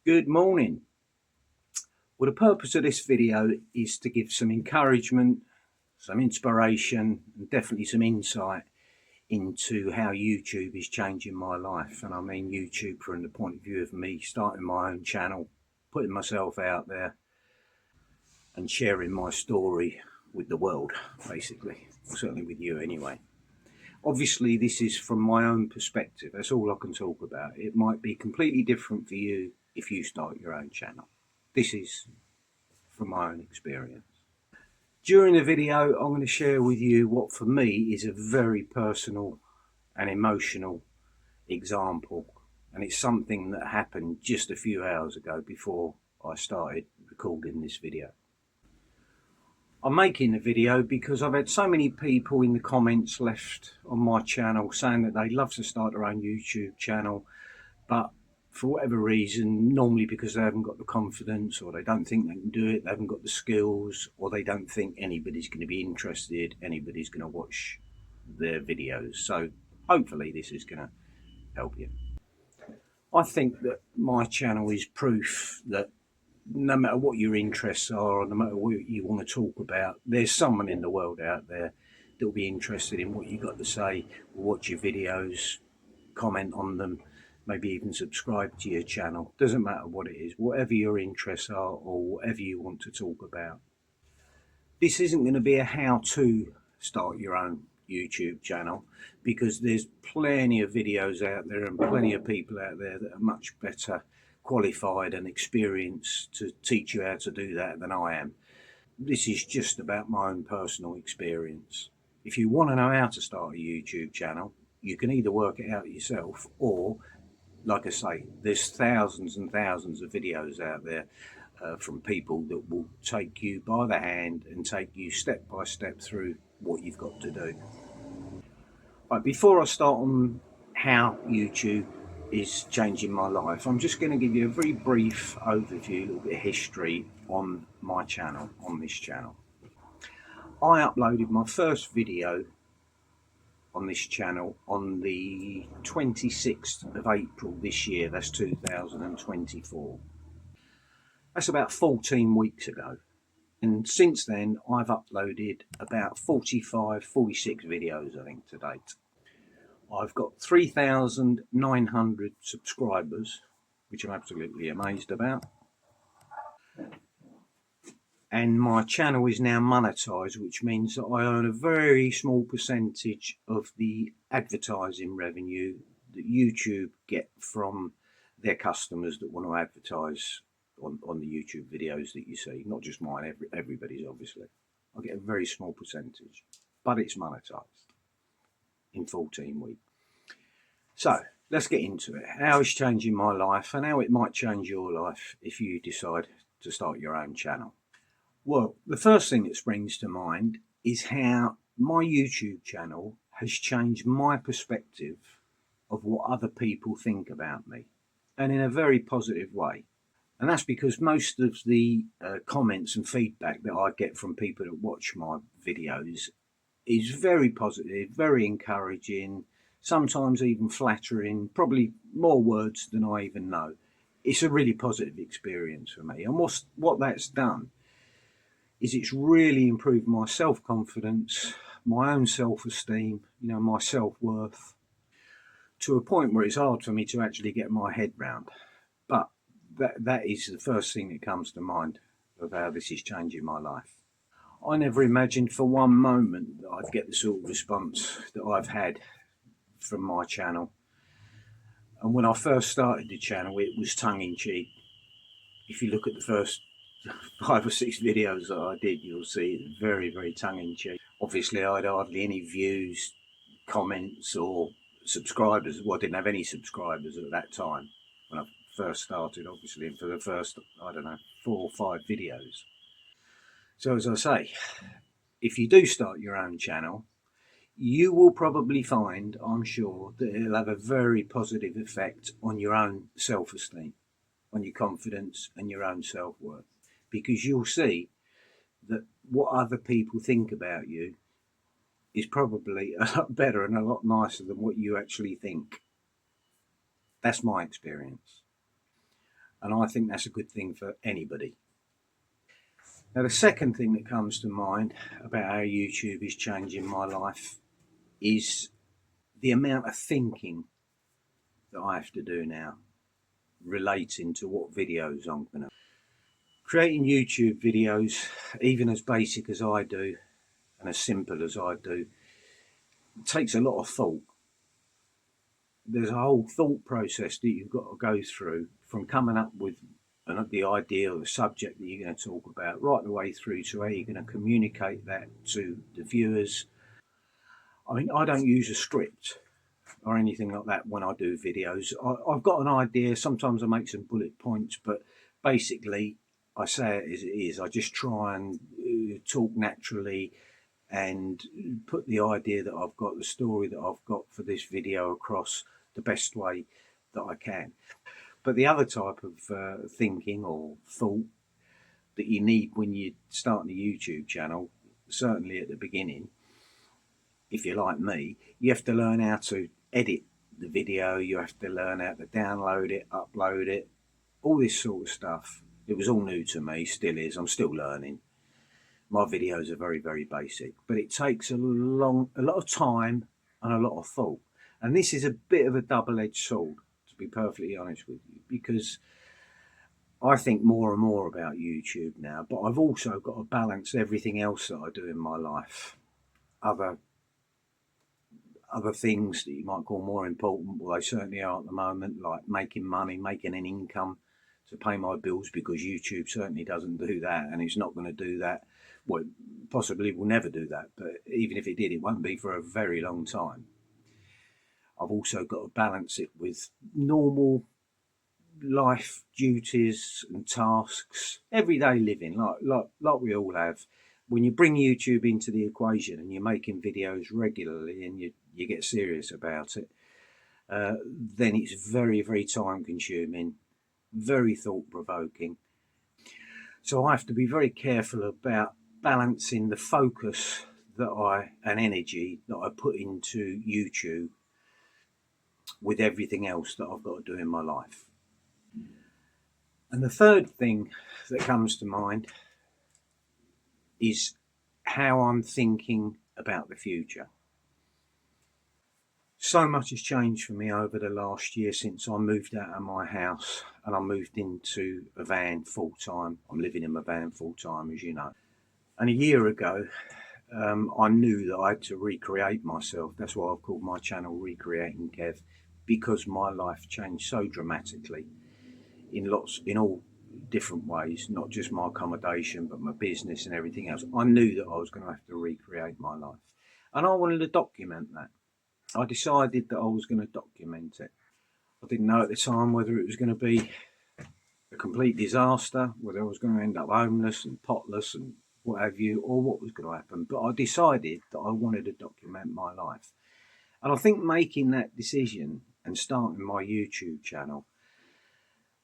Good morning. Well, the purpose of this video is to give some encouragement, some inspiration, and definitely some insight into how YouTube is changing my life. And I mean YouTube from the point of view of me starting my own channel, putting myself out there and sharing my story with the world, basically, certainly with you anyway. Obviously, this is from my own perspective. That's all I can talk about. It might be completely different for you if you start your own channel. This is from my own experience. During the video, I'm going to share with you what for me is a very personal and emotional example. And it's something that happened just a few hours ago before I started recording this video. I'm making the video because I've had so many people in the comments left on my channel saying that they'd love to start their own YouTube channel, but for whatever reason, normally because they haven't got the confidence, or they don't think they can do it, they haven't got the skills, or they don't think anybody's going to be interested, anybody's going to watch their videos. So hopefully this is going to help you. I think that my channel is proof that no matter what your interests are, or no matter what you want to talk about, there's someone in the world out there that will be interested in what you've got to say, will watch your videos, comment on them, maybe even subscribe to your channel. Doesn't matter what it is, whatever your interests are or whatever you want to talk about. This isn't going to be a how-to start your own YouTube channel, because there's plenty of videos out there and plenty of people out there that are much better qualified and experienced to teach you how to do that than I am. This is just about my own personal experience. If you want to know how to start a YouTube channel, you can either work it out yourself, or, like I say, there's thousands and thousands of videos out there from people that will take you by the hand and take you step by step through what you've got to do. Right, before I start on how YouTube is changing my life, I'm just going to give you a very brief overview, a little bit of history on my channel, on this channel. I uploaded my first video on this channel on the 26th of April this year. That's 2024. That's about 14 weeks ago. And since then, I've uploaded about 45, 46 videos, I think, to date. I've got 3,900 subscribers, which I'm absolutely amazed about. And my channel is now monetized, which means that I own a very small percentage of the advertising revenue that YouTube get from their customers that want to advertise on the YouTube videos that you see. Not just mine, everybody's obviously. I get a very small percentage, but it's monetized in 14 weeks. So let's get into it. How it's changing my life and how it might change your life if you decide to start your own channel. Well, the first thing that springs to mind is how my YouTube channel has changed my perspective of what other people think about me, and in a very positive way. And that's because most of the comments and feedback that I get from people that watch my videos is very positive, very encouraging, sometimes even flattering, probably more words than I even know. It's a really positive experience for me. And what that's done is it's really improved my self-confidence, my own self-esteem, my self-worth, to a point where it's hard for me to actually get my head round. But that is the first thing that comes to mind of how this is changing my life. I never imagined for one moment that I'd get the sort of response that I've had from my channel. And when I first started the channel, it was tongue-in-cheek. If you look at the first 5 or 6 videos that I did, you'll see it's very, very tongue-in-cheek. Obviously, I had hardly any views, comments, or subscribers. Well, I didn't have any subscribers at that time when I first started, obviously, and for the first, 4 or 5 videos. So as I say, if you do start your own channel, you will probably find, I'm sure, that it'll have a very positive effect on your own self-esteem, on your confidence and your own self-worth, because you'll see that what other people think about you is probably a lot better and a lot nicer than what you actually think. That's my experience. And I think that's a good thing for anybody. Now, the second thing that comes to mind about how YouTube is changing my life is the amount of thinking that I have to do now relating to what videos I'm going to. Creating YouTube videos, even as basic as I do and as simple as I do, takes a lot of thought. There's a whole thought process that you've got to go through, from coming up with the idea or the subject that you're going to talk about, right the way through to how you're going to communicate that to the viewers. I mean, I don't use a script or anything like that when I do videos. I've got an idea. Sometimes I make some bullet points, but basically I say it as it is. I just try and talk naturally and put the idea that I've got, the story that I've got for this video across the best way that I can. But the other type of thinking or thought that you need when you're starting a YouTube channel, certainly at the beginning, if you're like me, you have to learn how to edit the video, you have to learn how to download it, upload it, all this sort of stuff. It was all new to me, still is, I'm still learning. My videos are very, very basic, but it takes a lot of time and a lot of thought. And this is a bit of a double-edged sword, to be perfectly honest with you, because I think more and more about YouTube now, but I've also got to balance everything else that I do in my life. Other things that you might call more important, well, they certainly are at the moment, like making money, making an income to pay my bills, because YouTube certainly doesn't do that, and it's not going to do that. Well, possibly will never do that, but even if it did, it won't be for a very long time. I've also got to balance it with normal life duties and tasks, everyday living, like we all have. When you bring YouTube into the equation and you're making videos regularly and you get serious about it, then it's very, very time consuming, very thought provoking. So I have to be very careful about balancing the focus and energy that I put into YouTube with everything else that I've got to do in my life. And the third thing that comes to mind is how I'm thinking about the future. So much has changed for me over the last year since I moved out of my house and I moved into a van full time. I'm living in my van full time, as you know. And a year ago, I knew that I had to recreate myself. That's why I've called my channel Recreating Kev, because my life changed so dramatically in all different ways, not just my accommodation, but my business and everything else. I knew that I was going to have to recreate my life. And I wanted to document that. I decided that I was going to document it. I didn't know at the time whether it was going to be a complete disaster, whether I was going to end up homeless and potless and what have you, or what was going to happen. But I decided that I wanted to document my life. And I think making that decision and starting my YouTube channel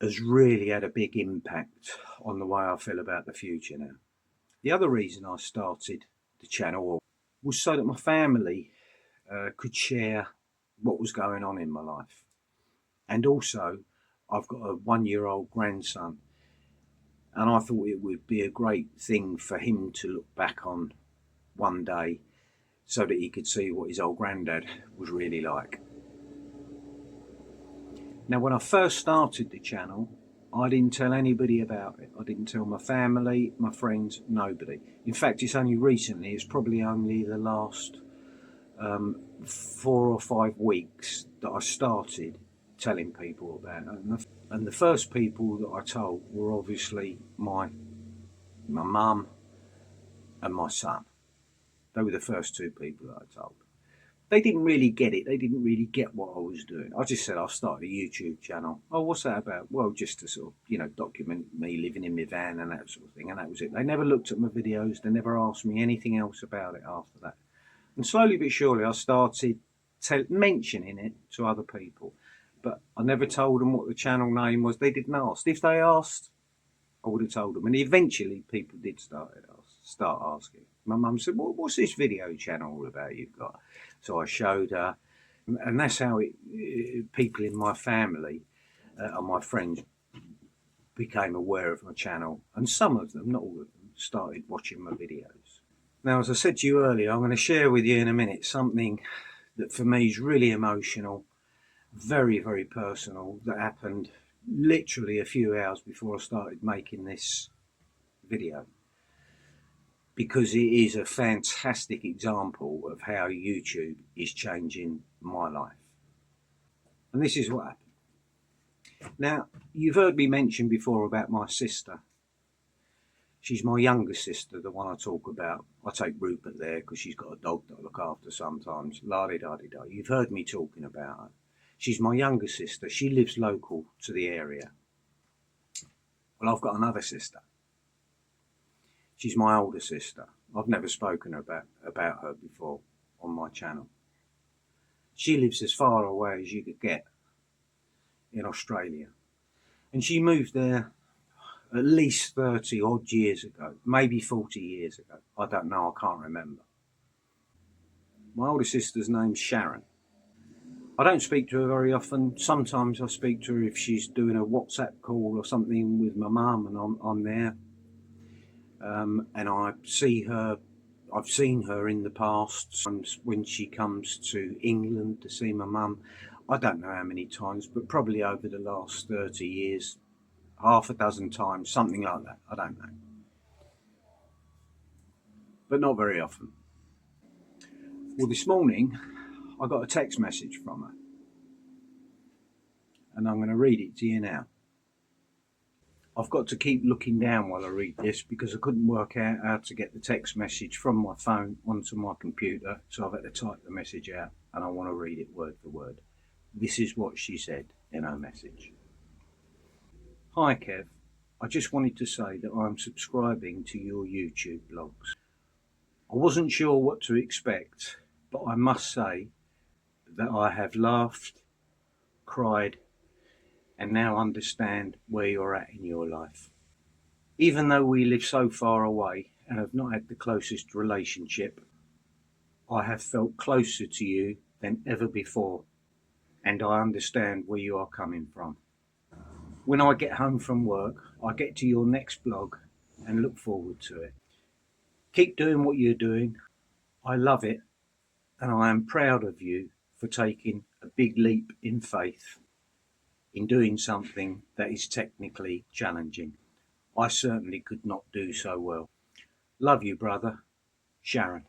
has really had a big impact on the way I feel about the future now. The other reason I started the channel was so that my family could share what was going on in my life. And also, I've got a 1-year-old grandson, and I thought it would be a great thing for him to look back on one day so that he could see what his old granddad was really like. Now, when I first started the channel, I didn't tell anybody about it. I didn't tell my family, my friends, nobody. In fact, it's only recently, it's probably only the last 4 or 5 weeks that I started telling people about it. And the first people that I told were obviously my mum and my son. They were the first 2 people that I told. They didn't really get it. They didn't really get what I was doing. I just said, I'll start a YouTube channel. Oh, what's that about? Well, just to sort of, document me living in my van and that sort of thing. And that was it. They never looked at my videos. They never asked me anything else about it after that. And slowly but surely, I started mentioning it to other people. But I never told them what the channel name was. They didn't ask. If they asked, I would have told them. And eventually, people did start asking. My mum said, what's this video channel all about you've got? So I showed her. And that's how people in my family and my friends became aware of my channel, and some of them, not all of them, started watching my videos. Now, as I said to you earlier, I'm going to share with you in a minute something that for me is really emotional, very, very personal, that happened literally a few hours before I started making this video, because it is a fantastic example of how YouTube is changing my life. And this is what happened. Now, you've heard me mention before about my sister. She's my younger sister, the one I talk about. I take Rupert there because she's got a dog that I look after sometimes. La-di-da-di-da. You've heard me talking about her. She's my younger sister. She lives local to the area. Well, I've got another sister. She's my older sister. I've never spoken about her before on my channel. She lives as far away as you could get in Australia. And she moved there at least 30 odd years ago, maybe 40 years ago. I don't know, I can't remember. My older sister's name's Sharon. I don't speak to her very often. Sometimes I speak to her if she's doing a WhatsApp call or something with my mum, and I'm there. And I see her, I've seen her in the past when she comes to England to see my mum. I don't know how many times, but probably over the last 30 years, half a dozen times, something like that. I don't know. But not very often. Well, this morning I got a text message from her, and I'm going to read it to you now. I've got to keep looking down while I read this because I couldn't work out how to get the text message from my phone onto my computer, so I've had to type the message out, and I want to read it word for word. This is what she said in her message. Hi Kev, I just wanted to say that I'm subscribing to your YouTube blogs. I wasn't sure what to expect, but I must say that I have laughed, cried, and now understand where you're at in your life. Even though we live so far away and have not had the closest relationship, I have felt closer to you than ever before, and I understand where you are coming from. When I get home from work, I get to your next blog and look forward to it. Keep doing what you're doing. I love it, and I am proud of you for taking a big leap in faith in doing something that is technically challenging. I certainly could not do so well. Love you, brother. Sharon.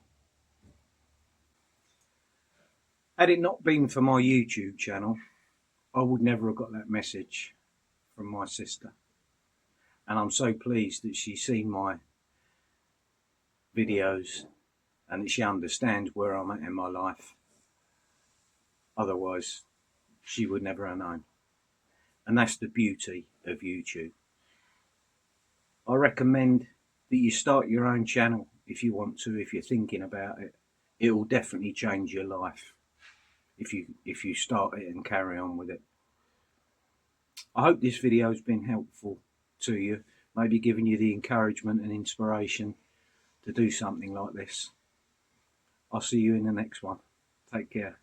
Had it not been for my YouTube channel, I would never have got that message from my sister. And I'm so pleased that she's seen my videos and that she understands where I'm at in my life. Otherwise, she would never have known. And that's the beauty of YouTube. I recommend that you start your own channel if you want to, if you're thinking about it. It will definitely change your life if you start it and carry on with it. I hope this video has been helpful to you, maybe giving you the encouragement and inspiration to do something like this. I'll see you in the next one. Take care.